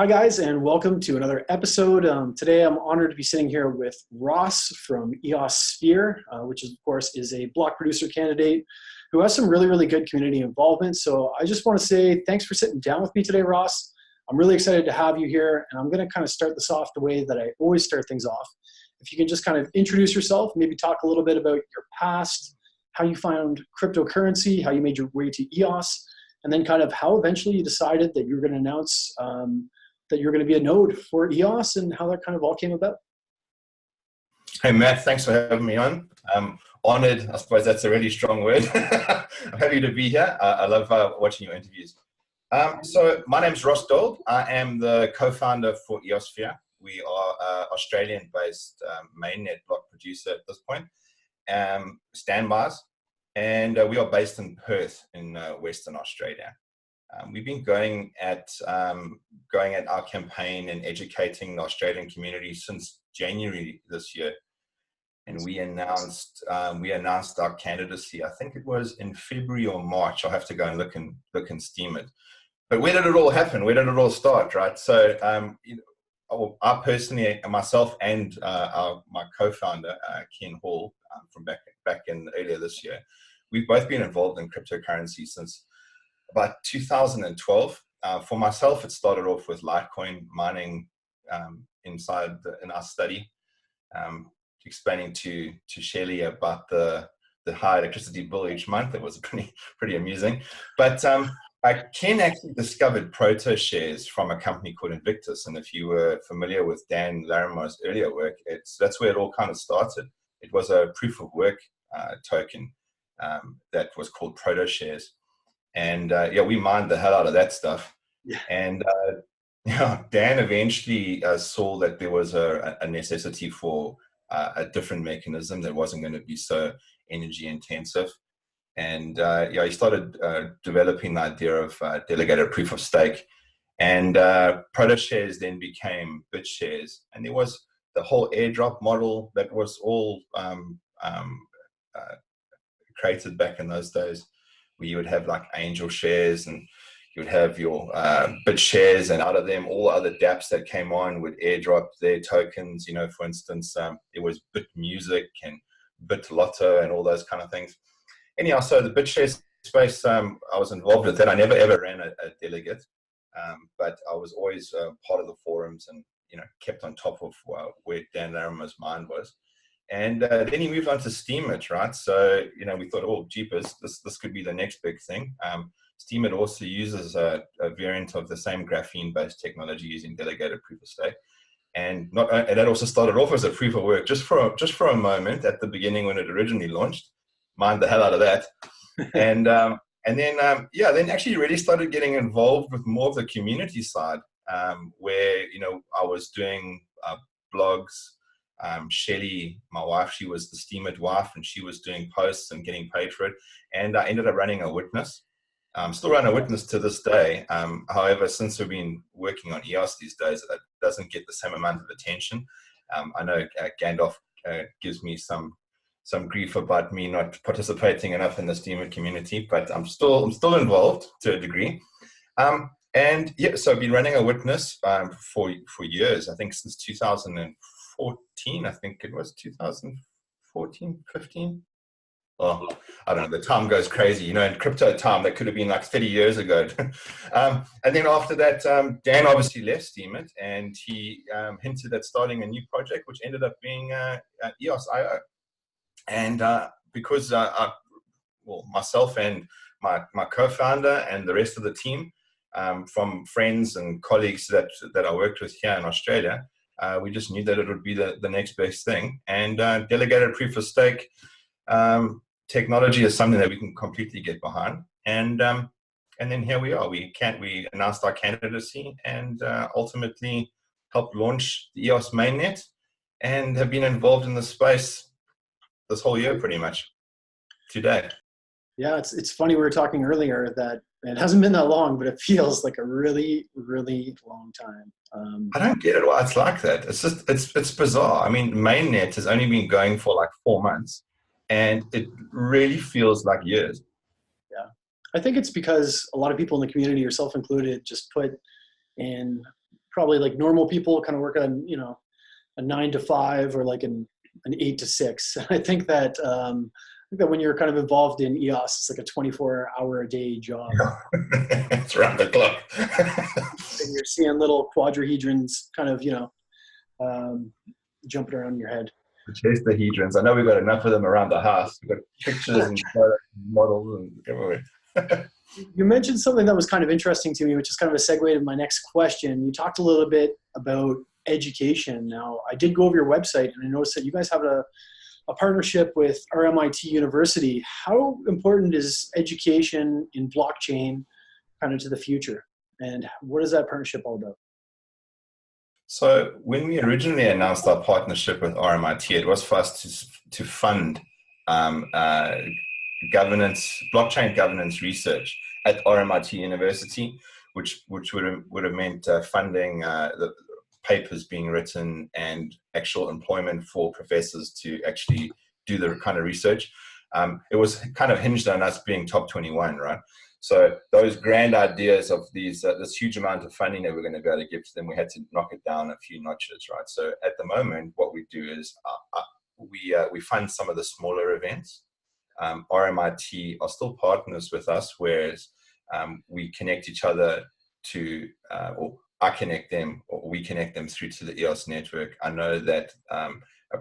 Hi guys, and welcome to another episode. Today I'm honored to be sitting here with Ross from EOS Sphere, which of course is a block producer candidate who has some really good community involvement. So I just want to say thanks for sitting down with me today, Ross. I'm really excited to have you here, and I'm going to kind of start this off the way that I always start things off. If you can just kind of introduce yourself, maybe talk a little bit about your past, how you found cryptocurrency, how you made your way to EOS, and then kind of how eventually you decided that you were going to announce that you're going to be a node for EOS and how that kind of all came about. Hey Matt, thanks for having me on. I'm honored. I suppose that's a really strong word. I'm happy to be here. I love watching your interviews. So my name's Ross Dold. I am the co-founder for EOSphere. We are an Australian-based mainnet block producer at this point, standbys, and we are based in Perth in Western Australia. We've been going at our campaign and educating the Australian community since January this year, and we announced our candidacy. I think it was in February or March. I'll have to go and look and Steem it. But where did it all happen? Where did it all start? Right. So I personally, myself and my co-founder Ken Hall from back in earlier this year, we've both been involved in cryptocurrency since about 2012. For myself, it started off with Litecoin mining in our study, explaining to Shelley about the high electricity bill each month. It was pretty amusing. But Ken actually discovered proto shares from a company called Invictus, and if you were familiar with Dan Larimer's earlier work, that's where it all kind of started. It was a proof of work token that was called proto shares. And we mined the hell out of that stuff. Yeah. And Dan eventually saw that there was a necessity for a different mechanism that wasn't going to be so energy intensive. And he started developing the idea of delegated proof of stake. And proto shares then became bit shares. And there was the whole airdrop model that was all created back in those days, where you would have like angel shares and you would have your bit shares, and out of them all other dApps that came on would airdrop their tokens. For instance, there was bit music and bit lotto and all those kind of things. Anyhow, so the bit share space, I was involved with that. I never ever ran a delegate, but I was always part of the forums and kept on top of where Dan Larimer's mind was. And then he moved on to Steem it, right? So, we thought, oh, jeepers, this could be the next big thing. Steem it also uses a variant of the same graphene-based technology using delegated proof of stake. And that also started off as a proof of work just for a moment at the beginning when it originally launched. Mined the hell out of that. And then actually really started getting involved with more of the community side, where, I was doing blogs. Shelley, my wife, she was the Steem it wife, and she was doing posts and getting paid for it. And I ended up running a witness. Still run a witness to this day. However, since we've been working on EOS these days, it doesn't get the same amount of attention. I know Gandalf gives me some grief about me not participating enough in the Steem it community, but I'm still involved to a degree. So I've been running a witness for years. I think since 2014, I think it was 2014, 15. Oh, I don't know. The time goes crazy. In crypto time, that could have been like 30 years ago. And then after that, Dan obviously left Steem it, and he hinted at starting a new project, which ended up being EOS.io. And because myself and my co-founder and the rest of the team, from friends and colleagues that I worked with here in Australia, we just knew that it would be the next best thing. And delegated proof of stake technology is something that we can completely get behind. And then here we are. We announced our candidacy and ultimately helped launch the EOS mainnet, and have been involved in the space this whole year pretty much today. Yeah, it's funny, we were talking earlier that it hasn't been that long, but it feels like a really long time. I don't get it why it's like that. It's bizarre. I mean, mainnet has only been going for like 4 months, and it really feels like years. Yeah, I think it's because a lot of people in the community, yourself included, just put in probably like normal people kind of work on, you know, a 9 to 5 or like an 8 to 6. I think that when you're kind of involved in EOS, it's like a 24-hour a day job. Yeah. It's around the clock. And you're seeing little quadrahedrons kind of, you know, jumping around in your head. The chestahedrons. I know we've got enough of them around the house. We've got pictures and models and everywhere. You mentioned something that was kind of interesting to me, which is kind of a segue to my next question. You talked a little bit about education. Now, I did go over your website and I noticed that you guys have a partnership with RMIT University. How important is education in blockchain kind of to the future? And what is that partnership all about? So when we originally announced our partnership with RMIT, it was for us to fund blockchain governance research at RMIT University, which would have meant funding the papers being written and actual employment for professors to actually do the kind of research. It was kind of hinged on us being top 21, right? So those grand ideas of this huge amount of funding that we're going to be able to give to them, we had to knock it down a few notches, right? So at the moment, what we do is we fund some of the smaller events. RMIT are still partners with us, whereas we connect each other to, or I connect them, or we connect them through to the EOS network. I know that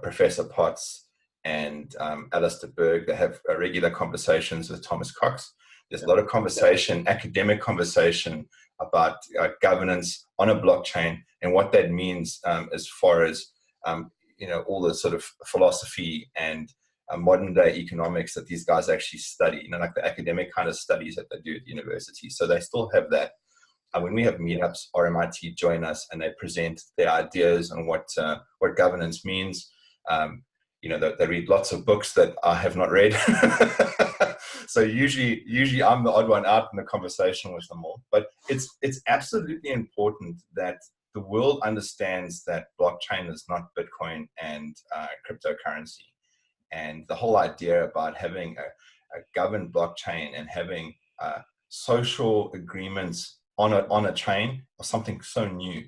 Professor Potts and Alistair Berg, they have regular conversations with Thomas Cox. There's a lot of conversation, academic conversation about governance on a blockchain and what that means as far as, you know, all the sort of philosophy and modern day economics that these guys actually study, you know, like the academic kind of studies that they do at the university. So they still have that. When we have meetups, RMIT join us and they present their ideas on what governance means. You know, they read lots of books that I have not read. So usually I'm the odd one out in the conversation with them all. But it's absolutely important that the world understands that blockchain is not Bitcoin and cryptocurrency. And the whole idea about having a governed blockchain and having social agreements on a chain or something so new,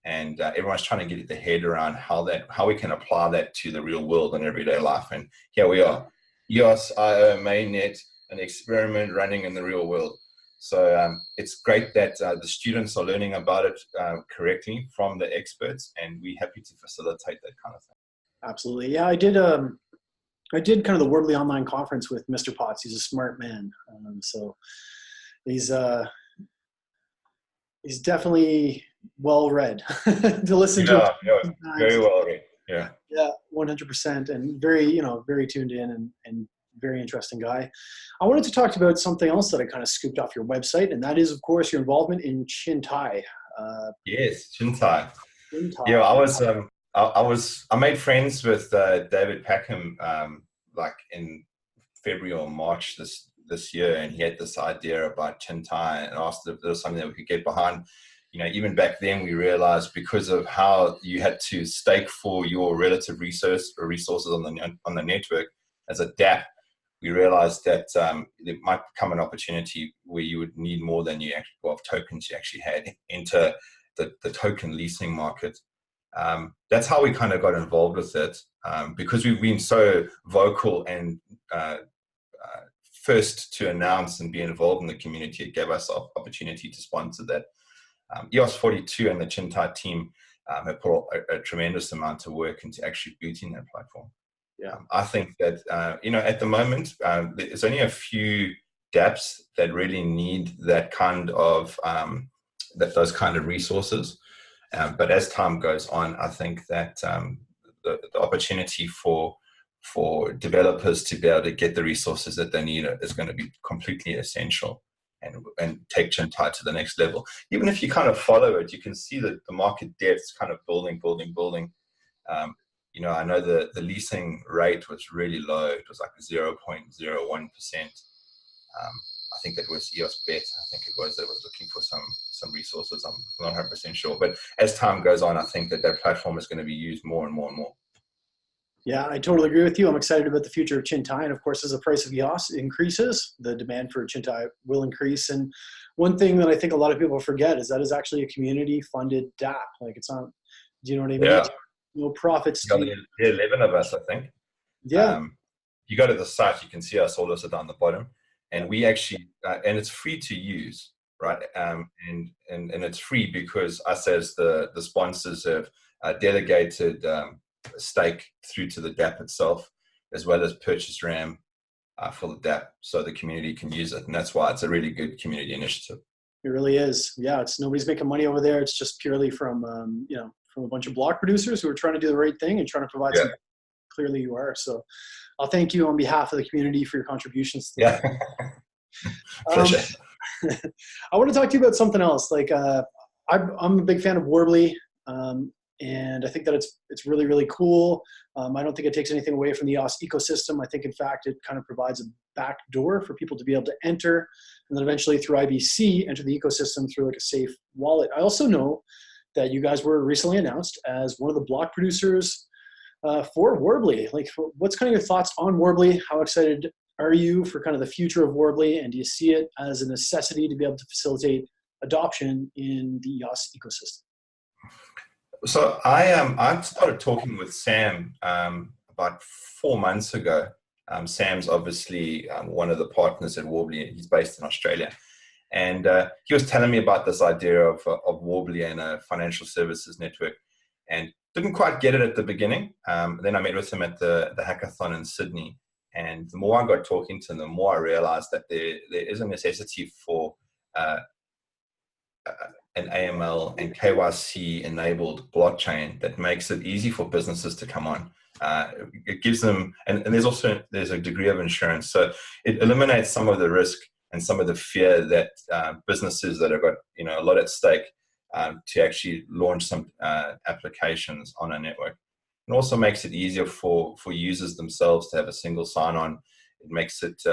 and everyone's trying to get their head around how we can apply that to the real world and everyday life. And here we are, EOS IO mainnet, an experiment running in the real world. So it's great that the students are learning about it correctly from the experts, and we're happy to facilitate that kind of thing. Absolutely, yeah. I did kind of the Worbli online conference with Mr. Potts. He's a smart man, so he's definitely well read to listen to. Yeah, very well read. Yeah, 100%, and very tuned in and very interesting guy. I wanted to talk about something else that I kind of scooped off your website, and that is, of course, your involvement in Chintai. Yes, Chintai. Yeah, I made friends with David Packham like in February or March this year, and he had this idea about Chintai and asked if there was something that we could get behind. You know, even back then we realized, because of how you had to stake for your relative resources on the network as a DApp, we realized that there might come an opportunity where you would need more than you actually, of tokens you actually had, into the token leasing market. That's how we kind of got involved with it, because we've been so vocal and first to announce and be involved in the community. It gave us an opportunity to sponsor that. EOS 42 and the Chintai team have put a tremendous amount of work into actually booting that platform. Yeah, I think that at the moment there's only a few dApps that really need that kind of those kind of resources. But as time goes on, I think that the opportunity for developers to be able to get the resources that they need is going to be completely essential, and take Chintai to the next level. Even if you kind of follow it, you can see that the market depth's kind of building. I know the leasing rate was really low. It was like 0.01%. I think it was EOS Bet. I think it was that was looking for some resources. I'm not 100% sure. But as time goes on, I think that platform is going to be used more and more and more. Yeah, I totally agree with you. I'm excited about the future of Chintai. And of course, as the price of EOS increases, the demand for Chintai will increase. And one thing that I think a lot of people forget is that is actually a community-funded DApp. Like it's not, do you know what I mean? Yeah. No profits. The 11 of us, I think. Yeah. You go to the site, you can see us all listed down the bottom, and we actually, and it's free to use, right? And it's free because us as the sponsors have delegated stake through to the DApp itself, as well as purchase RAM for the DApp, so the community can use it, and that's why it's a really good community initiative. It really is. Yeah, it's nobody's making money over there. It's just purely from from a bunch of block producers who are trying to do the right thing and trying to provide some. Clearly, you are. So, I'll thank you on behalf of the community for your contributions. Yeah. Pleasure. I want to talk to you about something else. Like, I'm a big fan of Worbli. And I think that it's really, really cool. I don't think it takes anything away from the EOS ecosystem. I think, in fact, it kind of provides a back door for people to be able to enter, and then eventually through IBC, enter the ecosystem through like a safe wallet. I also know that you guys were recently announced as one of the block producers for Worbli. Like, what's kind of your thoughts on Worbli? How excited are you for kind of the future of Worbli? And do you see it as a necessity to be able to facilitate adoption in the EOS ecosystem? So I started talking with Sam about 4 months ago. Sam's obviously one of the partners at Worbli. He's based in Australia, and he was telling me about this idea of Worbli and a financial services network, and didn't quite get it at the beginning. Then I met with him at the hackathon in Sydney, and the more I got talking to him, the more I realized that there is a necessity for an AML and KYC enabled blockchain that makes it easy for businesses to come on. It gives them, and there's a degree of insurance. So it eliminates some of the risk and some of the fear that businesses that have got a lot at stake to actually launch some applications on a network. It also makes it easier for users themselves to have a single sign-on. It makes it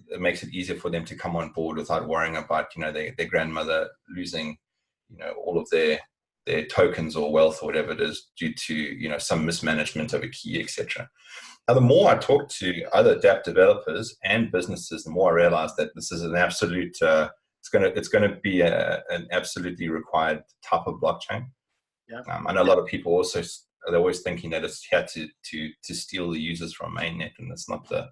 it makes it easier for them to come on board without worrying about their grandmother losing all of their tokens or wealth or whatever it is due to some mismanagement of a key, etc. Now, the more I talk to other DApp developers and businesses, the more I realize that this is an absolute it's going to be an absolutely required type of blockchain. Yeah. I know a lot of people also, they're always thinking that it's here to steal the users from mainnet, and it's not the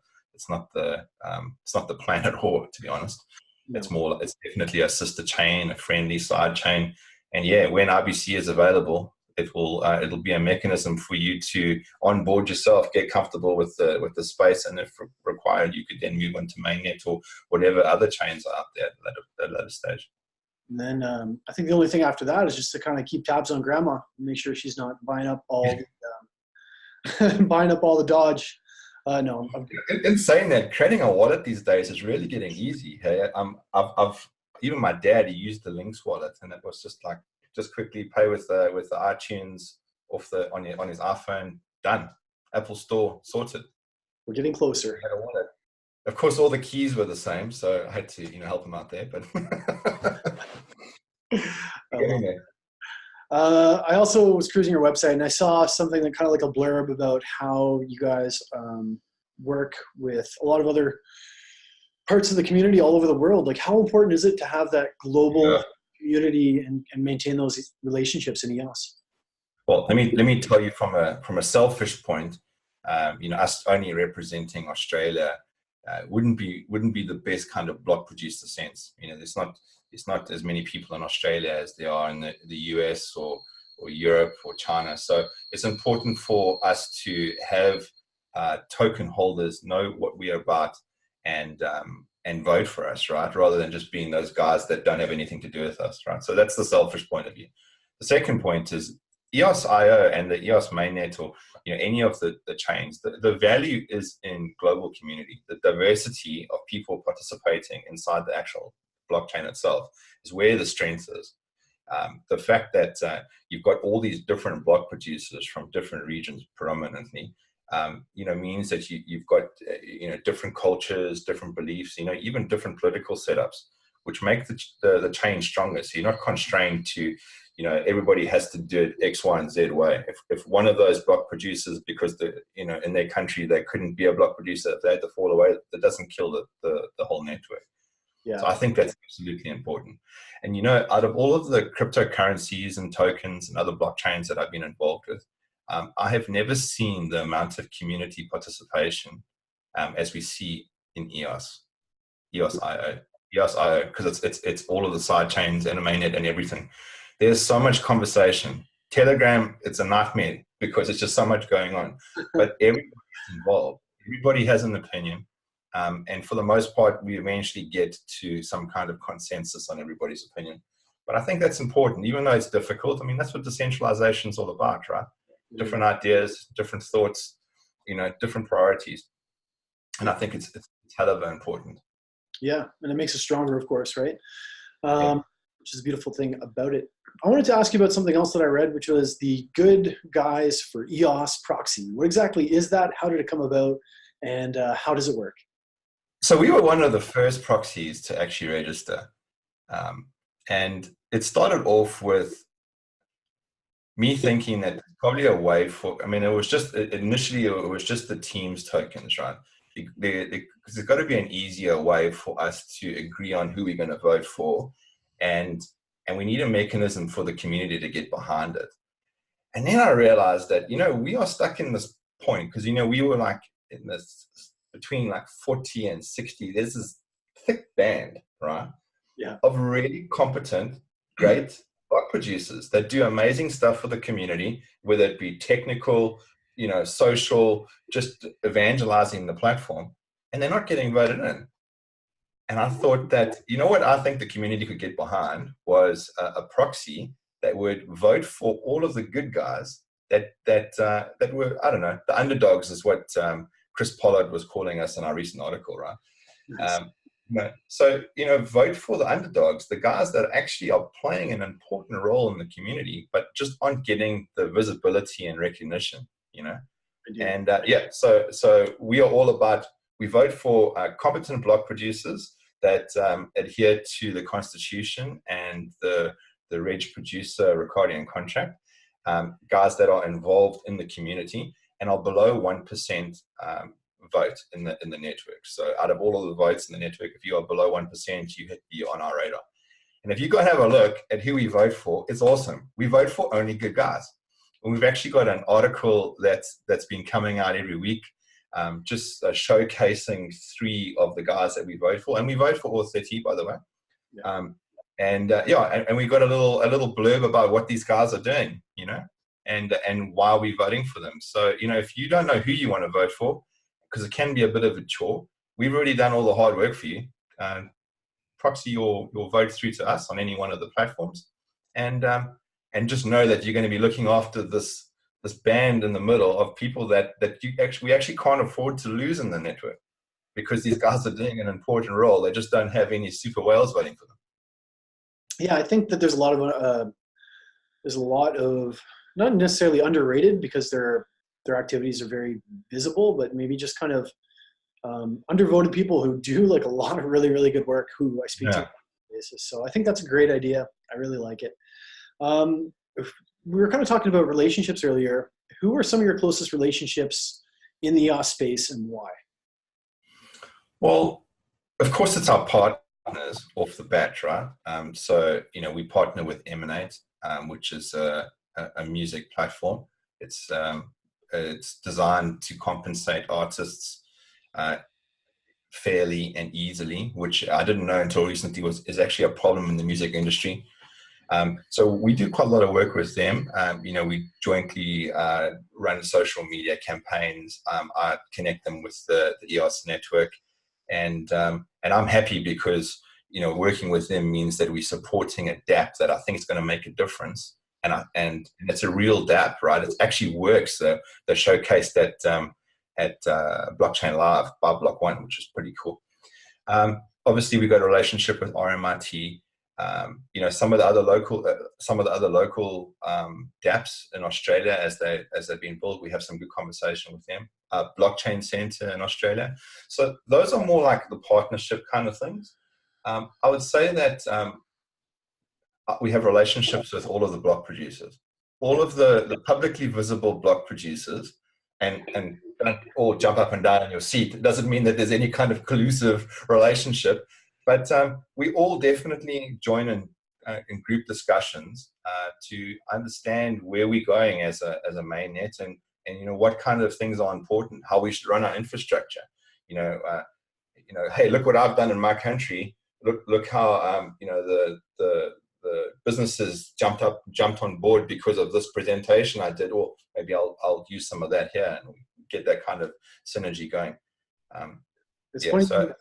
plan at all, to be honest. No. It's definitely a sister chain, a friendly side chain, and yeah, when IBC is available, it'll be a mechanism for you to onboard yourself, get comfortable with the space, and if required, you could then move on to mainnet or whatever other chains are out there at a later stage. And then I think the only thing after that is just to kind of keep tabs on grandma, and make sure she's not buying up all the Dodge. No. In saying that, creating a wallet these days is really getting easy. Hey, I've even my dad, he used the Lynx wallet, and it was just quickly pay with the iTunes on his iPhone. Done. Apple Store sorted. We're getting closer. Had a wallet. Of course, all the keys were the same, so I had to help him out there. But I also was cruising your website, and I saw something that kind of like a blurb about how you guys work with a lot of other parts of the community all over the world. Like, how important is it to have that global community and maintain those relationships in EOS? Well, let me tell you from a selfish point, us only representing Australia wouldn't be the best kind of block producer sense. It's not as many people in Australia as there are in the US or Europe or China. So it's important for us to have token holders know what we are about and vote for us, right? Rather than just being those guys that don't have anything to do with us, right? So that's the selfish point of view. The second point is EOS.io and the EOS mainnet, or any of the chains, the value is in global community. The diversity of people participating inside the actual blockchain itself is where the strength is. The fact that you've got all these different block producers from different regions predominantly, means that you've got different cultures, different beliefs, even different political setups, which make the chain stronger. So you're not constrained to everybody has to do it X, Y, and Z way. If one of those block producers, because in their country they couldn't be a block producer, if they had to fall away, that doesn't kill the whole network. Yeah. So I think that's absolutely important. And, you know, out of all of the cryptocurrencies and tokens and other blockchains that I've been involved with, I have never seen the amount of community participation as we see in EOS.io, because it's all of the side chains and Emanate and everything. There's so much conversation. Telegram, it's a nightmare because it's just so much going on. But everybody's involved. Everybody has an opinion. And for the most part, we eventually get to some kind of consensus on everybody's opinion. But I think that's important, even though it's difficult. I mean, that's what decentralization is all about, right? Different ideas, different thoughts, you know, different priorities. And I think it's hell of important. Yeah, and it makes us stronger, of course, right? Which is a beautiful thing about it. I wanted to ask you about something else that I read, which was the Good Guys for EOS proxy. What exactly is that? How did it come about? And how does it work? So we were one of the first proxies to actually register. And it started off with me thinking that probably a way for, I mean, it was just, initially it was just the team's tokens, right? Because there's got to be an easier way for us to agree on who we're going to vote for. And we need a mechanism for the community to get behind it. And then I realized that, you know, we are stuck in this point because, you know, we were like in this, between like 40 and 60, there's this thick band, right? Yeah. Of really competent, great block producers that do amazing stuff for the community, whether it be technical, you know, social, just evangelizing the platform, and they're not getting voted in. And I thought that, you know what I think the community could get behind was a proxy that would vote for all of the good guys that were, I don't know, the underdogs is what Chris Pollard was calling us in our recent article, right? Nice. So, you know, vote for the underdogs, the guys that actually are playing an important role in the community, but just aren't getting the visibility and recognition, you know? And yeah, so we are all about, we vote for competent block producers that adhere to the Constitution and the Reg Producer Ricardian contract, guys that are involved in the community and are below 1% vote in the network. So out of all of the votes in the network, if you are below 1%, you're on our radar. And if you go and have a look at who we vote for, it's awesome. We vote for only good guys. And we've actually got an article that's been coming out every week, just showcasing 3 of the guys that we vote for. And we vote for all 30, by the way. Yeah. And we got a little blurb about what these guys are doing, you know, and why we're voting for them. So, you know, if you don't know who you want to vote for, because it can be a bit of a chore, we've already done all the hard work for you. Proxy your vote through to us on any one of the platforms, and just know that you're going to be looking after this band in the middle of people that we actually can't afford to lose in the network, because these guys are doing an important role. They just don't have any super whales voting for them. Yeah, I think that there's a lot of not necessarily underrated, because their activities are very visible, but maybe just kind of undervoted people who do like a lot of really, really good work who I speak to on a basis. So I think that's a great idea. I really like it. We were kind of talking about relationships earlier. Who are some of your closest relationships in the EOS space, and why? Well, of course, it's our partners off the bat, right? So, you know, we partner with Emanate, which is a music platform. It's designed to compensate artists fairly and easily, which I didn't know until recently is actually a problem in the music industry. So we do quite a lot of work with them. You know, we jointly run social media campaigns. I connect them with the EOS network, and I'm happy because, you know, working with them means that we're supporting a DApp that I think is going to make a difference. And it's a real DApp, right? It actually works. The showcase that at Blockchain Live by Block One, which is pretty cool. Obviously, we've got a relationship with RMIT. You know, some of the other local dApps in Australia, as they've been built, we have some good conversation with them. Blockchain Center in Australia. So those are more like the partnership kind of things. I would say that we have relationships with all of the block producers, all of the publicly visible block producers, and don't all jump up and down in your seat. It doesn't mean that there's any kind of collusive relationship. But we all definitely join in group discussions to understand where we're going as a mainnet, and what kind of things are important, how we should run our infrastructure. Hey, look what I've done in my country. Look how the businesses jumped on board because of this presentation I did, or maybe I'll use some of that here and get that kind of synergy going. It's funny. So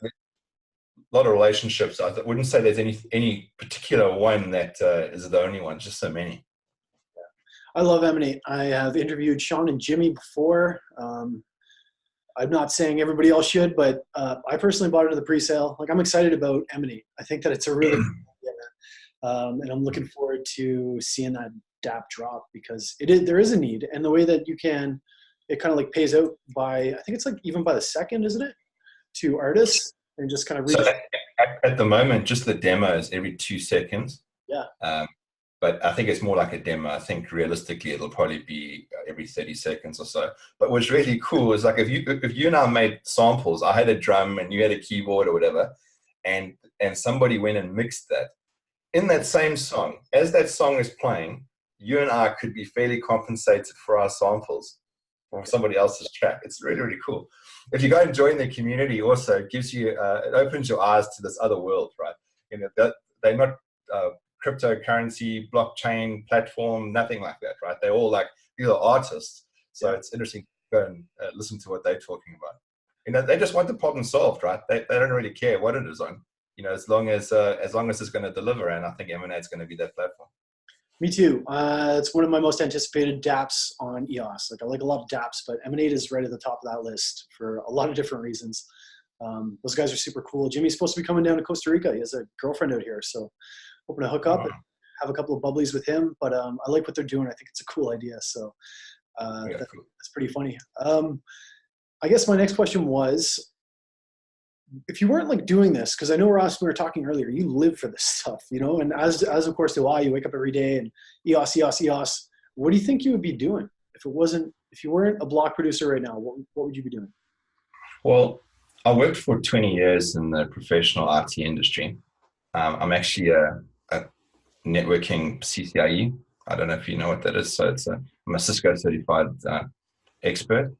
a lot of relationships. I wouldn't say there's any particular one that is the only one, just so many. I love Emanate. I have interviewed Sean and Jimmy before. I'm not saying everybody else should, but I personally bought it in the pre-sale. Like, I'm excited about Emanate. I think that it's a really good idea. And I'm looking forward to seeing that DApp drop, because there is a need. And the way that it kind of like pays out by, I think it's like even by the second, isn't it? To artists, and just kind of so at the moment, just the demo is every 2 seconds. Yeah. But I think it's more like a demo. I think realistically it'll probably be every 30 seconds or so. But what's really cool is, like, if you and I made samples, I had a drum and you had a keyboard or whatever, and somebody went and mixed that in that same song, as that song is playing, you and I could be fairly compensated for our samples from somebody else's track. It's really, really cool. If you go and join the community, also, it gives you, it opens your eyes to this other world, right? They're not cryptocurrency, blockchain platform, nothing like that, right? They're all like, these are artists. So it's interesting to go and listen to what they're talking about. They just want the problem solved, right? They don't really care what it is on, as long as it's going to deliver. And I think Emanate's going to be that platform. Me too. It's one of my most anticipated dApps on EOS. Like, I like a lot of dApps, but Emanate is right at the top of that list for a lot of different reasons. Those guys are super cool. Jimmy's supposed to be coming down to Costa Rica. He has a girlfriend out here, so hoping to hook up and have a couple of bubblies with him. But I like what they're doing. I think it's a cool idea. So Cool. that's pretty funny. I guess my next question was, if you weren't like doing this, because I know Ross, we were talking earlier, you live for this stuff, and as of course do I. You wake up every day and EOS. What do you think you would be doing if you weren't a block producer right now? What would you be doing? Well, I worked for 20 years in the professional IT industry. I'm actually a networking CCIE. I don't know if you know what that is. So I'm a Cisco certified expert.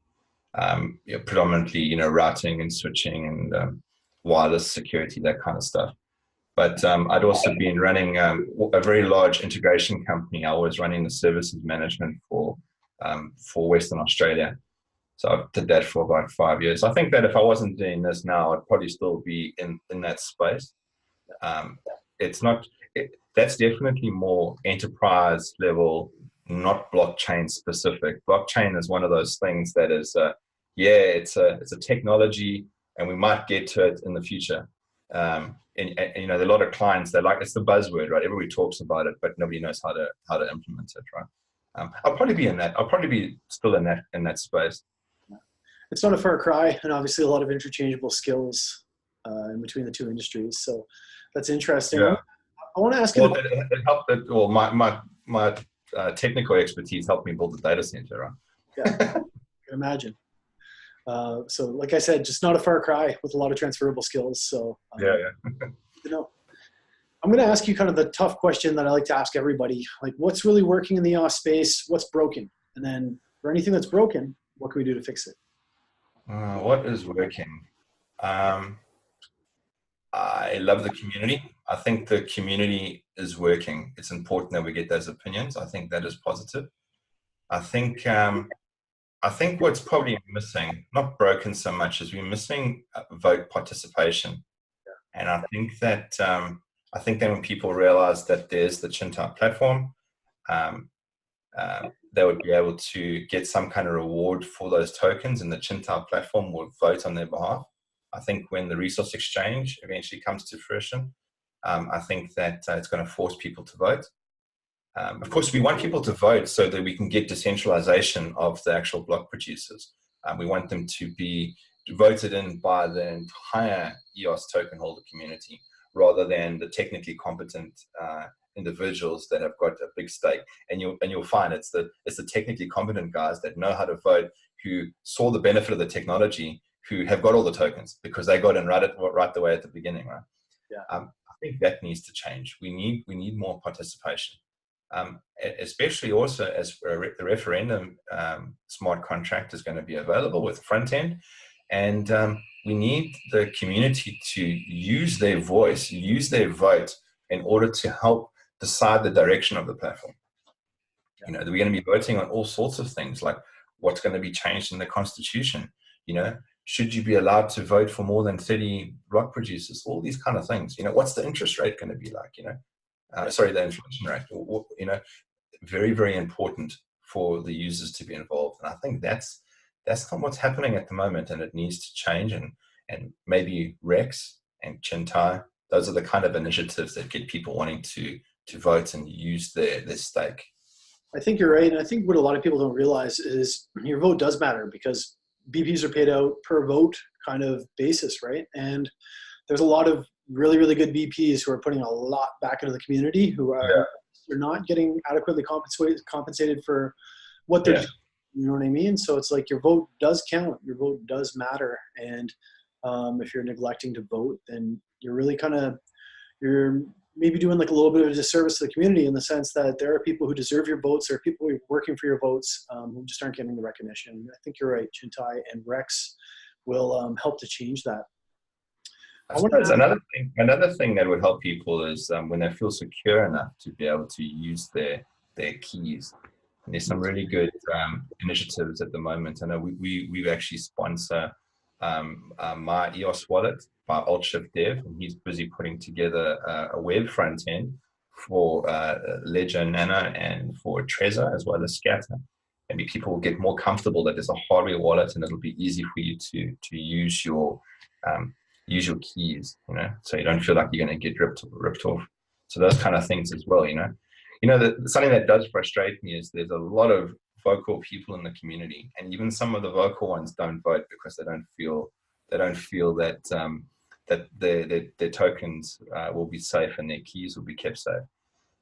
Predominantly, routing and switching and wireless security, that kind of stuff. But I'd also been running a very large integration company. I was running the services management for Western Australia. So I did that for about 5 years. I think that if I wasn't doing this now, I'd probably still be in that space. That's definitely more enterprise level, not blockchain specific. Blockchain is one of those things that is, it's a technology, and we might get to it in the future. And there are a lot of clients that it's the buzzword, right? Everybody talks about it, but nobody knows how to implement it, right? I'll probably be in that. I'll probably be still in that space. It's not a far cry, and obviously a lot of interchangeable skills in between the two industries. So that's interesting. Yeah. I want to ask you. It helped. Well, my technical expertise helped me build the data center, right? Yeah, I can imagine. So, like I said, just not a far cry with a lot of transferable skills. So, I'm going to ask you kind of the tough question that I like to ask everybody. Like, what's really working in the EOS space? What's broken? And then for anything that's broken, what can we do to fix it? What is working? I love the community. I think the community is working. It's important that we get those opinions. I think that is positive. I think what's probably missing, not broken so much, is we're missing vote participation. Yeah. And I think that when people realize that there's the Chintai platform, they would be able to get some kind of reward for those tokens, and the Chintai platform will vote on their behalf. I think when the resource exchange eventually comes to fruition, I think that it's going to force people to vote. Of course, we want people to vote so that we can get decentralization of the actual block producers. We want them to be voted in by the entire EOS token holder community, rather than the technically competent individuals that have got a big stake. And you'll find it's the technically competent guys that know how to vote, who saw the benefit of the technology, who have got all the tokens because they got in right the way at the beginning, right? Yeah. I think that needs to change. We need more participation, especially also as the referendum smart contract is going to be available with front end, and we need the community to use their voice, use their vote in order to help decide the direction of the platform. You know, we're going to be voting on all sorts of things, like what's going to be changed in the constitution. You know, should you be allowed to vote for more than 30 block producers? All these kind of things. You know, what's the interest rate going to be like? You know, sorry, the inflation rate. You know, very, very important for the users to be involved. And I think that's not what's happening at the moment, and it needs to change. And maybe Rex and Chintai, those are the kind of initiatives that get people wanting to vote and use their stake. I think you're right. And I think what a lot of people don't realize is your vote does matter, because BPs are paid out per vote kind of basis, right? And there's a lot of really, really good BPs who are putting a lot back into the community, who are they're not getting adequately compensated for what they're doing. You know what I mean? So it's like your vote does count. Your vote does matter. And if you're neglecting to vote, then you're really you're maybe doing like a little bit of a disservice to the community, in the sense that there are people who deserve your votes. There are people who are working for your votes who just aren't getting the recognition. I think you're right. Chintai and Rex will help to change that. I suppose another thing that would help people is when they feel secure enough to be able to use their keys. And there's some really good initiatives at the moment. I know we actually sponsor my EOS wallet by Altshift Dev, and he's busy putting together a web front end for Ledger Nano and for Trezor, as well as Scatter. Maybe people will get more comfortable that there's a hardware wallet, and it'll be easy for you to use your keys, you know, so you don't feel like you're going to get ripped off. So those kind of things as well, you know. Something that does frustrate me is there's a lot of vocal people in the community, and even some of the vocal ones don't vote because they don't feel that that their tokens will be safe and their keys will be kept safe.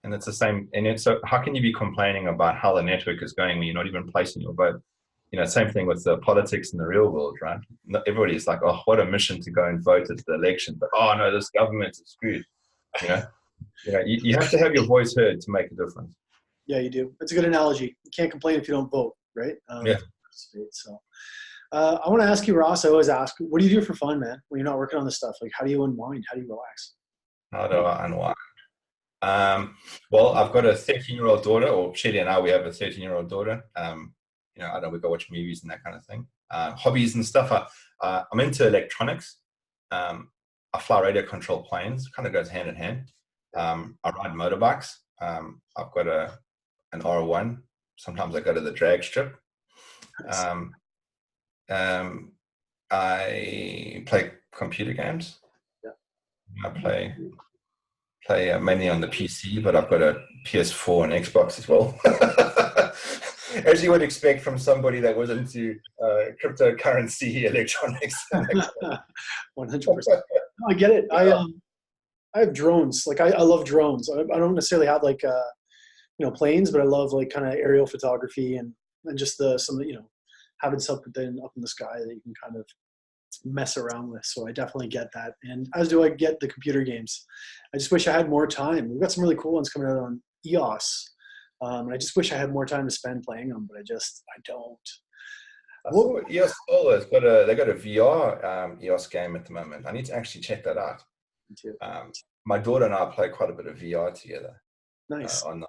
And it's the same. And so how can you be complaining about how the network is going when you're not even placing your vote? You know, same thing with the politics in the real world, right? Everybody's like, oh, what a mission to go and vote at the election, but oh no, this government is screwed. You know, you have to have your voice heard to make a difference. Yeah, you do. It's a good analogy. You can't complain if you don't vote, right? Yeah. So I want to ask you, Ross, I always ask, what do you do for fun, man, when you're not working on this stuff? Like, how do you unwind? How do you relax? How do I unwind? Well, I've got a 13-year-old daughter, or Shelly and I, we have a 13-year-old daughter. You know, I don't, we go watch movies and that kind of thing. Hobbies and stuff. I'm into electronics. I fly radio control planes. Kind of goes hand in hand. I ride motorbikes. I've got an R1. Sometimes I go to the drag strip. I play computer games. I play mainly on the PC, but I've got a PS4 and Xbox as well. As you would expect from somebody that was into cryptocurrency electronics. 100%. I get it. I have drones. Like I love drones. I don't necessarily have like planes, but I love like kind of aerial photography and just having something up in the sky that you can kind of mess around with. So I definitely get that. And as do I get the computer games. I just wish I had more time. We've got some really cool ones coming out on EOS. And I just wish I had more time to spend playing them, but I don't. EOS Solar's got a VR EOS game at the moment. I need to actually check that out. Me too. My daughter and I play quite a bit of VR together. Nice. On the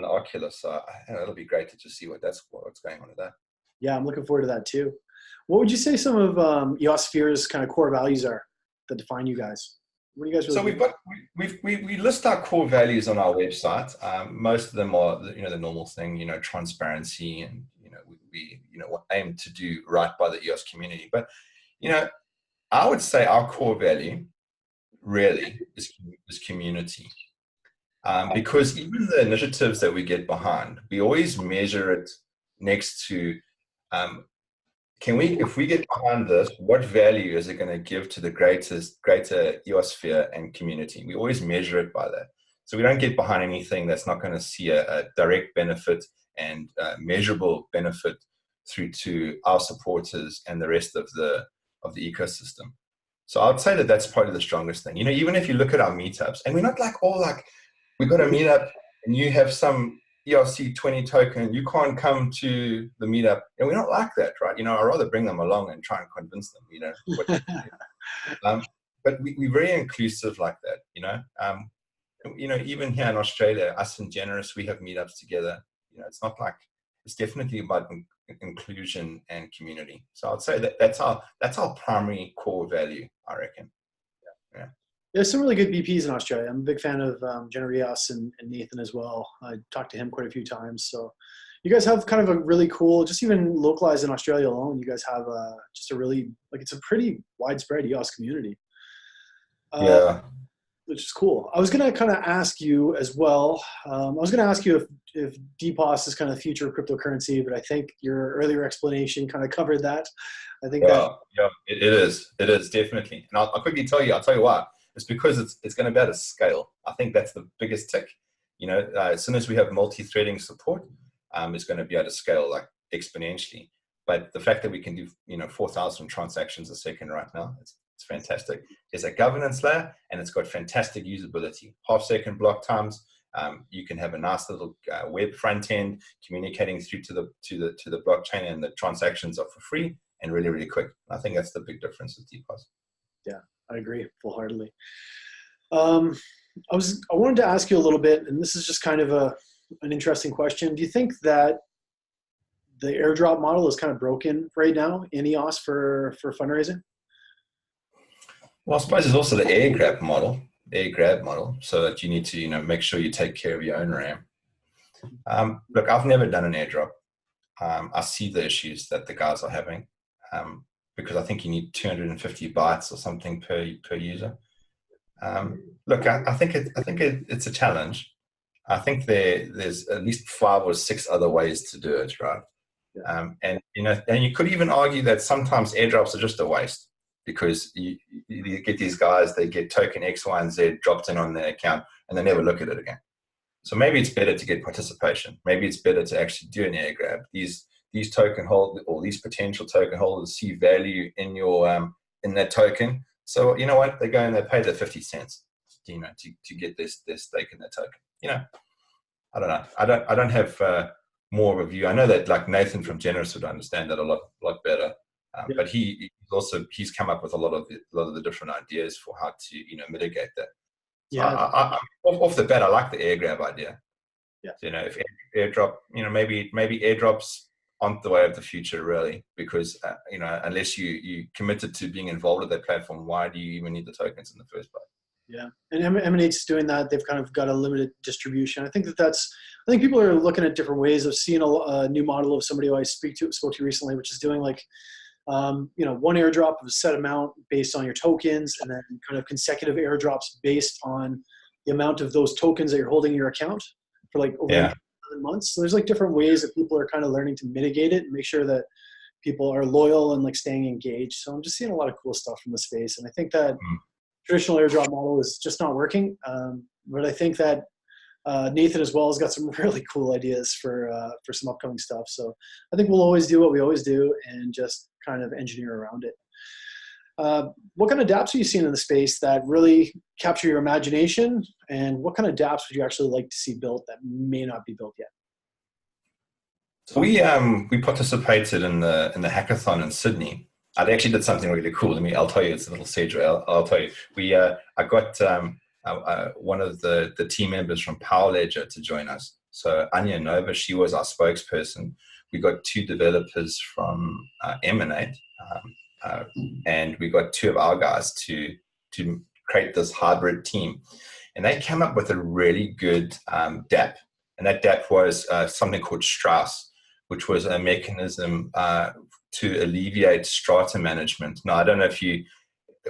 Oculus. So it'll be great to just see what's going on with that. Yeah, I'm looking forward to that too. What would you say some of EOSphere's kind of core values are that define you guys? What do you guys really we list our core values on our website. Most of them are the normal thing, transparency, and we aim to do right by the EOS community. But I would say our core value really is community. Because even the initiatives that we get behind, we always measure it next to if we get behind this, what value is it going to give to the greater EOSphere and community? We always measure it by that. So we don't get behind anything that's not going to see a direct benefit and measurable benefit through to our supporters and the rest of the ecosystem. So I'd say that that's probably the strongest thing. You know, even if you look at our meetups, and we're not like all like, we got a meetup and you have some ERC 20 token, you can't come to the meetup. And we're not like that, right? You know, I'd rather bring them along and try and convince them, you know, what to do. But we're very inclusive like that, you know. You know, even here in Australia, us and Generous, we have meetups together. You know, it's not like, it's definitely about inclusion and community. So I'd say that that's our primary core value, I reckon. Yeah. There's some really good VPs in Australia. I'm a big fan of Generous and Nathan as well. I talked to him quite a few times. So you guys have kind of a really cool, just even localized in Australia alone, you guys have just a really, like, it's a pretty widespread EOS community. Yeah. Which is cool. I was going to kind of ask you as well. I was going to ask you if DPoS is kind of the future of cryptocurrency, but I think your earlier explanation kind of covered that. I think it is. It is definitely. And I'll quickly tell you. I'll tell you why. It's because it's going to be able to scale. I think that's the biggest tick. You know, as soon as we have multi-threading support, it's going to be able to scale like exponentially. But the fact that we can do 4,000 transactions a second right now, it's fantastic. It's a governance layer, and it's got fantastic usability. Half-second block times. You can have a nice little web front end communicating through to the blockchain, and the transactions are for free and really, really quick. I think that's the big difference with DPoS. Yeah, I agree full-heartedly. I wanted to ask you a little bit, and this is just kind of an interesting question. Do you think that the airdrop model is kind of broken right now in EOS for fundraising? Well, I suppose there's also the air grab model, so that you need to, make sure you take care of your own RAM. Look, I've never done an airdrop. I see the issues that the guys are having, because I think you need 250 bytes or something per user. Look, I think it's a challenge. I think there's at least 5 or 6 other ways to do it, right? Yeah. And you could even argue that sometimes airdrops are just a waste, because you get these guys, they get token X, Y, and Z dropped in on their account, and they never look at it again. So maybe it's better to get participation. Maybe it's better to actually do an air grab. These token holders, or these potential token holders, see value in your in that token. So you know what? They go and they pay the 50 cents, to get their stake in that token. I don't know. I don't have more of a view. I know that like Nathan from Generous would understand that a lot better. But he's come up with a lot of the different ideas for how to mitigate that. So yeah. Off the bat, I like the air grab idea. Yeah. So, if airdrop, maybe airdrops aren't the way of the future, really, because unless you committed to being involved with that platform, why do you even need the tokens in the first place? Yeah, and Emanate's doing that. They've kind of got a limited distribution. I think people are looking at different ways of seeing a new model of somebody who I spoke to recently, which is doing like one airdrop of a set amount based on your tokens, and then kind of consecutive airdrops based on the amount of those tokens that you're holding in your account for like over 7 months. So there's like different ways that people are kind of learning to mitigate it and make sure that people are loyal and like staying engaged. So I'm just seeing a lot of cool stuff from the space. And I think that traditional airdrop model is just not working. But I think that Nathan as well has got some really cool ideas for some upcoming stuff. So I think we'll always do what we always do and just kind of engineer around it. What kind of dApps are you seeing in the space that really capture your imagination, and what kind of dApps would you actually like to see built that may not be built yet? So we participated in the hackathon in Sydney. I actually did something really cool. I'll tell you, it's a little segue. I'll tell you. I got one of the team members from Power Ledger to join us. So Anya Nova, she was our spokesperson. We got 2 developers from Emanate, and we got 2 of our guys to create this hybrid team. And they came up with a really good dApp. And that dApp was something called Strauss, which was a mechanism to alleviate strata management. Now, I don't know if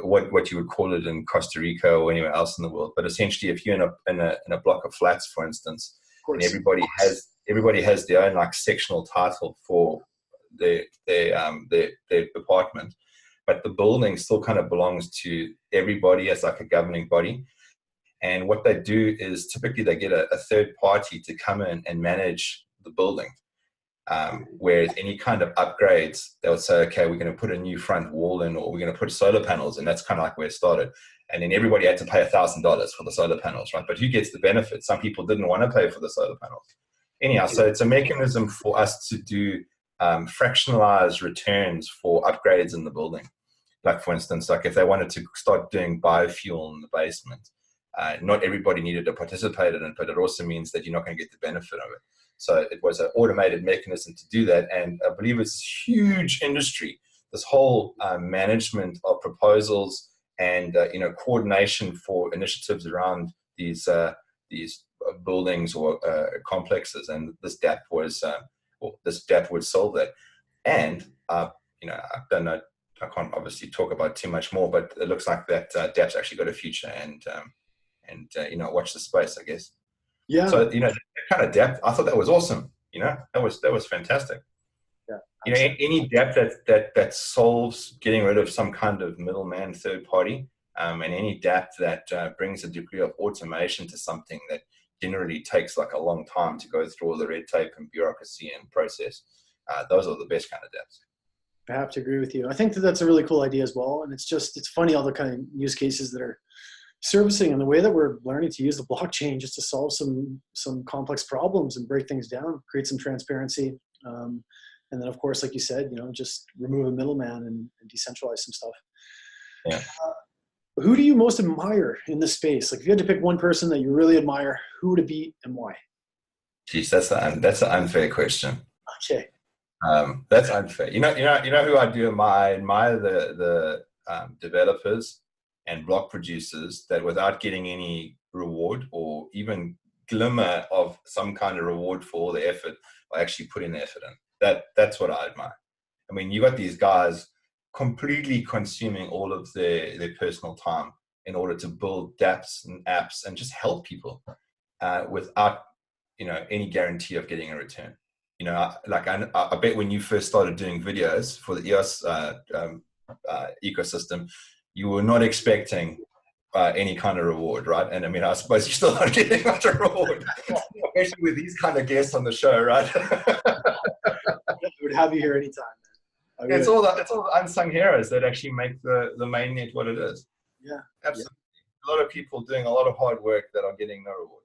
what you would call it in Costa Rica or anywhere else in the world, but essentially, if you're in a block of flats, for instance, and everybody has their own like sectional title for their apartment, but the building still kind of belongs to everybody as like a governing body. And what they do is typically they get a third party to come in and manage the building. Whereas any kind of upgrades, they would say, okay, we're going to put a new front wall in, or we're going to put solar panels in. That's kind of like where it started. And then everybody had to pay $1,000 for the solar panels, right? But who gets the benefit? Some people didn't want to pay for the solar panels. Anyhow, so it's a mechanism for us to do fractionalized returns for upgrades in the building. Like, for instance, like if they wanted to start doing biofuel in the basement, not everybody needed to participate in it, but it also means that you're not going to get the benefit of it. So it was an automated mechanism to do that. And I believe it's a huge industry, this whole management of proposals and coordination for initiatives around these buildings or complexes. And this DAP was, this DAP would solve that. And, I don't know, I can't obviously talk about too much more, but it looks like that DAP's actually got a future, and watch the space, I guess. Yeah. So, that kind of depth, I thought that was awesome. That was fantastic. Yeah. Any depth that solves getting rid of some kind of middleman third party, and any depth that brings a degree of automation to something that generally takes like a long time to go through all the red tape and bureaucracy and process. Those are the best kind of depths. I have to agree with you. I think that that's a really cool idea as well. And it's funny all the kind of use cases that are servicing and the way that we're learning to use the blockchain just to solve some complex problems and break things down, create some transparency. And then of course, like you said, just remove a middleman and decentralize some stuff. Yeah. Who do you most admire in this space? Like if you had to pick one person that you really admire, who would it be and why? Geez, that's an unfair question. Okay. That's unfair. You know who I do admire? I admire the developers and block producers that, without getting any reward or even glimmer of some kind of reward for all the effort, are actually putting the effort in. That's what I admire. I mean, you got these guys completely consuming all of their personal time in order to build dApps and apps and just help people without any guarantee of getting a return. I bet when you first started doing videos for the EOS ecosystem, you were not expecting any kind of reward, right? And I mean, I suppose you're still not getting much of a reward, especially with these kind of guests on the show, right? I would have you here anytime. It's all the unsung heroes that actually make the mainnet what it is. Yeah, absolutely. Yeah. A lot of people doing a lot of hard work that are getting no reward.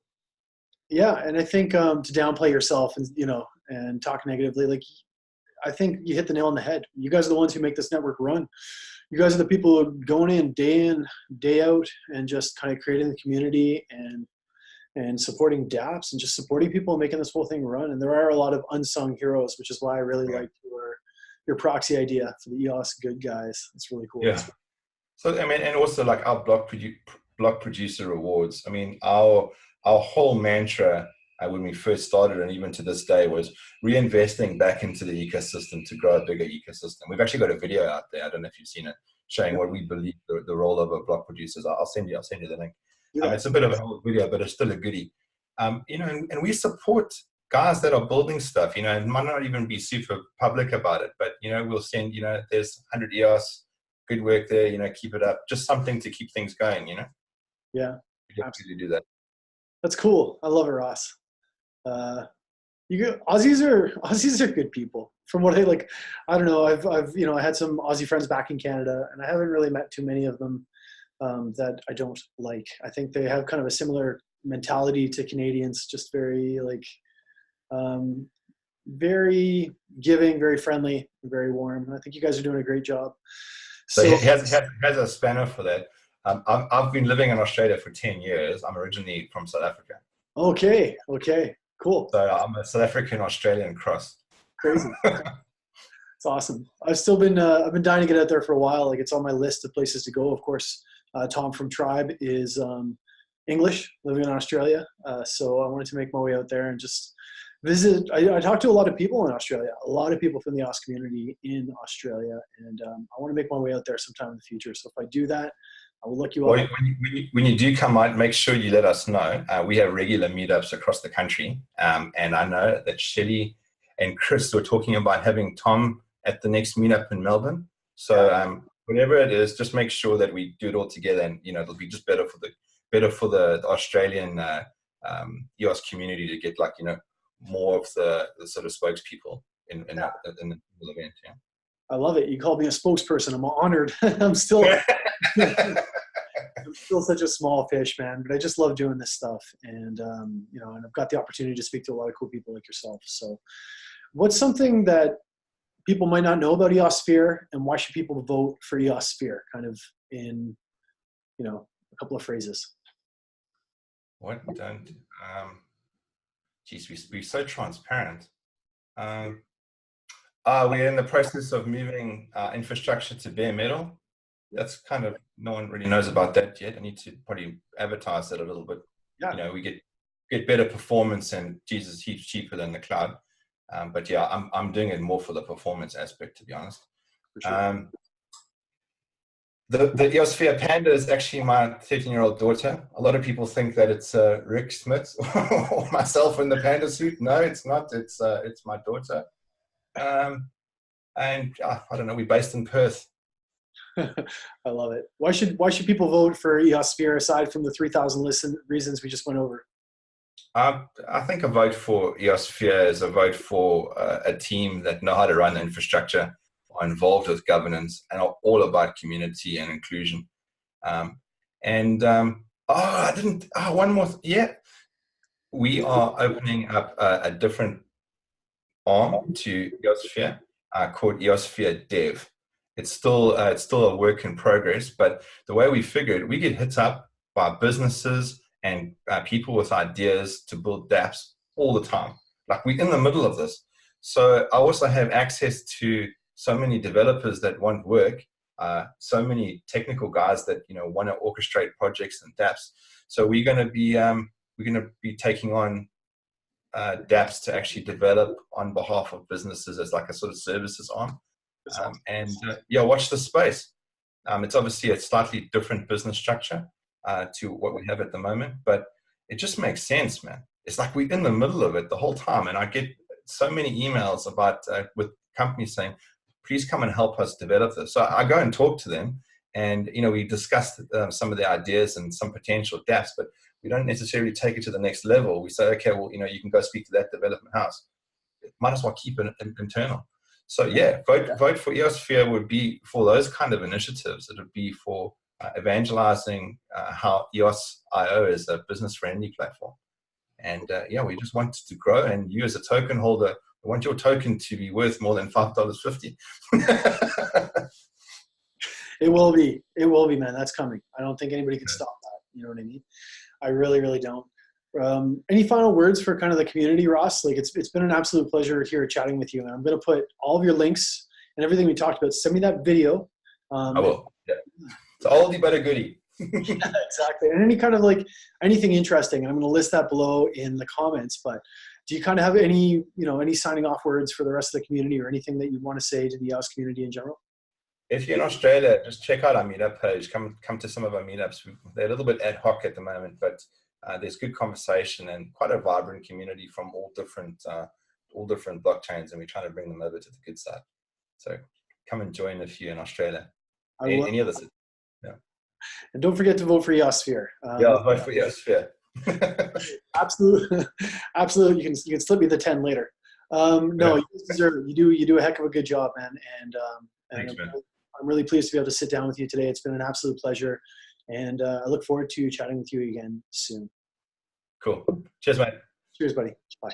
Yeah, and I think to downplay yourself and talk negatively, like I think you hit the nail on the head. You guys are the ones who make this network run. You guys are the people going in, day out, and just kind of creating the community and supporting dApps and just supporting people and making this whole thing run. And there are a lot of unsung heroes, which is why I really like your proxy idea for the EOS good guys. It's really cool. Yeah. So, I mean, and also like our block producer rewards. I mean, our whole mantra when we first started, and even to this day, was reinvesting back into the ecosystem to grow a bigger ecosystem. We've actually got a video out there. I don't know if you've seen it, showing what we believe the role of a block producer is. I'll send you the link. It's a bit of an old video, but it's still a goodie. And we support guys that are building stuff. It might not even be super public about it, but we'll send. There's 100 EOS, good work there. Keep it up. Just something to keep things going. Yeah, we absolutely do that. That's cool. I love it, Ross. Aussies are good people. From what I don't know. I've I had some Aussie friends back in Canada, and I haven't really met too many of them that I don't like. I think they have kind of a similar mentality to Canadians, just very very giving, very friendly, very warm. And I think you guys are doing a great job. So he has a spanner for that. I've been living in Australia for 10 years. I'm originally from South Africa. Okay, cool. So I'm a South African Australian cross. Crazy. It's awesome. I've been dying to get out there for a while. Like, it's on my list of places to go. Of course, Tom from Trybe is English, living in Australia. So I wanted to make my way out there and just visit. I talked to a lot of people in Australia, a lot of people from the EOS community in Australia, and I want to make my way out there sometime in the future. So if I do that, I will look you up. When you do come out, make sure you let us know. We have regular meetups across the country, and I know that Shelley and Chris were talking about having Tom at the next meetup in Melbourne. So whatever it is, just make sure that we do it all together, and it'll be just better for the Australian EOS community to get more of the sort of spokespeople in the event. Yeah. I love it. You called me a spokesperson. I'm honored. I'm still such a small fish, man, but I just love doing this stuff. And, and I've got the opportunity to speak to a lot of cool people like yourself. So what's something that people might not know about EOSphere, and why should people vote for EOSphere, kind of in, a couple of phrases? What don't, we're so transparent. We're in the process of moving infrastructure to bare metal. That's kind of, no one really knows about that yet. I need to probably advertise that a little bit. Yeah. We get better performance, and Jesus, heaps cheaper than the cloud. But yeah, I'm doing it more for the performance aspect, to be honest. For sure. The EOSphere Panda is actually my 13-year-old daughter. A lot of people think that it's Rick Smith or myself in the Panda suit. No, it's not. It's my daughter. And I don't know. We're based in Perth. I love it. Why should people vote for EOSphere aside from the 3,000 reasons we just went over? I think a vote for EOSphere is a vote for a team that know how to run infrastructure, are involved with governance, and are all about community and inclusion. One more. We are opening up a different arm to EOSphere called EOSphere Dev. It's still a work in progress, but the way we figured, we get hit up by businesses and people with ideas to build dApps all the time. Like, we're in the middle of this. So I also have access to so many developers that want work, so many technical guys that want to orchestrate projects and dApps. So we're going to be taking on dApps to actually develop on behalf of businesses as like a sort of services arm. Watch the space. It's obviously a slightly different business structure to what we have at the moment, but it just makes sense, man. It's like we're in the middle of it the whole time, and I get so many emails about with companies saying, please come and help us develop this. So I go and talk to them, and we discuss some of the ideas and some potential dApps, but we don't necessarily take it to the next level. We say, okay, well, you can go speak to that development house. Might as well keep it internal. So yeah, vote for EOSphere would be for those kind of initiatives. It would be for evangelizing how EOS.io is a business-friendly platform. And we just want to grow. And you as a token holder, we want your token to be worth more than $5.50. It will be, man. That's coming. I don't think anybody can stop that. You know what I mean? I really, really don't. Any final words for kind of the community, Ross? Like, it's been an absolute pleasure here chatting with you, and I'm going to put all of your links and everything we talked about. Send me that video. I will. Yeah. It's all the better goodie. Yeah, exactly. And any kind of anything interesting, I'm going to list that below in the comments. But do you kind of have any signing off words for the rest of the community, or anything that you want to say to the EOS community in general? If you're in Australia, just check out our meetup page. Come to some of our meetups. They're a little bit ad hoc at the moment, but there's good conversation and quite a vibrant community from all different blockchains, and we're trying to bring them over to the good side. So come and join if you're in Australia. Any other city. Yeah. And don't forget to vote for EOSphere. Vote for EOSphere. Absolutely. You can slip me the 10 later. No, you deserve it. You do a heck of a good job, man. And thanks, man. I'm really pleased to be able to sit down with you today. It's been an absolute pleasure. And I look forward to chatting with you again soon. Cool. Cheers, mate. Cheers, buddy. Bye.